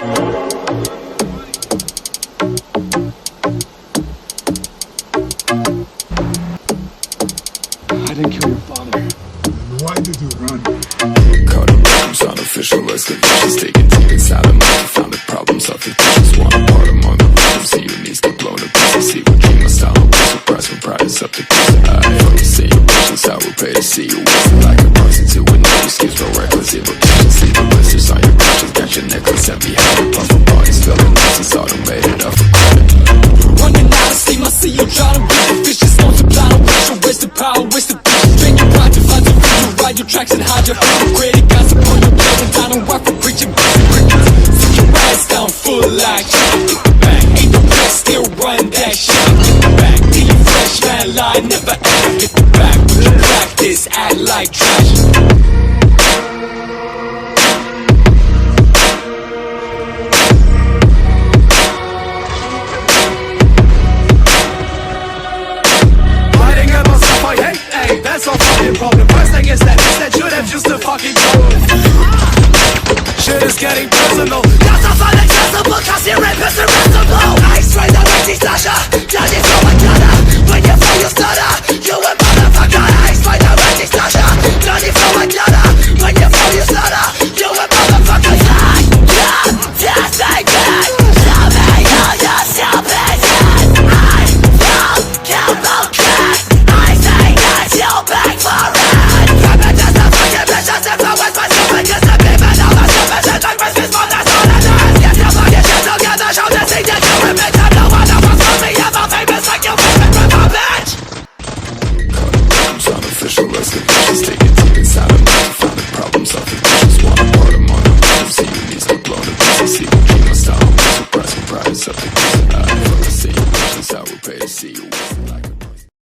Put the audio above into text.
I didn't kill your father. Why did you run? Caught in rhymes, unofficial excavations, taking deep inside of me, found the problems of the teachers. Want a part among the rhymes, see your knees get blown to pieces. See what dream my style, no surprise when pride is up to peace. I fuck the situations, I will pay to see you wasted like a prostitute with no excuse for reckless evocation. See the blisters on your crutches, got your necklace empty-handed, puffin' bodies filling noses, automated up for credit. Running out of steam, I see you trying to beat the fish. Just don't supply, no pressure, waste the power, waste the bitch. Drain your pride to find the real, ride your tracks and hide your hypocritic gossip on your bed and I don't work for preaching crickets. Sit your ass down, full like shit. Back, ain't no place, still run that shit. Get back, till you fresh, man, lie, never ever get the back. But you practice, act like trash. That's no fucking problem. First thing is that should have just a fucking go. Shit is getting personal. That's a fun accessible, cause you're rapist irresistible. I straight the witty slasher, down you throw a gunner. When you fall you stutter, you a motherfucker. I straight the witty slasher, down you throw a gunner. When you fall you stutter, you a motherfucker. Just like that. Show me all your self-hatred. I don't kill no cat. You're back for it. Coming just a fucking bitch, just influence my stupid. Cause the people know my stupid shit like Christmas mom, that's all it is. Get your fucking shit together, show the scene that you admit to. No one ever saw me ever famous like you famous with a bitch. Caught in rhymes, unofficial excavations, taking deep inside of me, found the problems of the teachers. Want a part among the rhymes, see your knees get blown to pieces. See what dream my style, no surprise when pride is up to peace. I fuck the situations, I will pay to see you wasted like a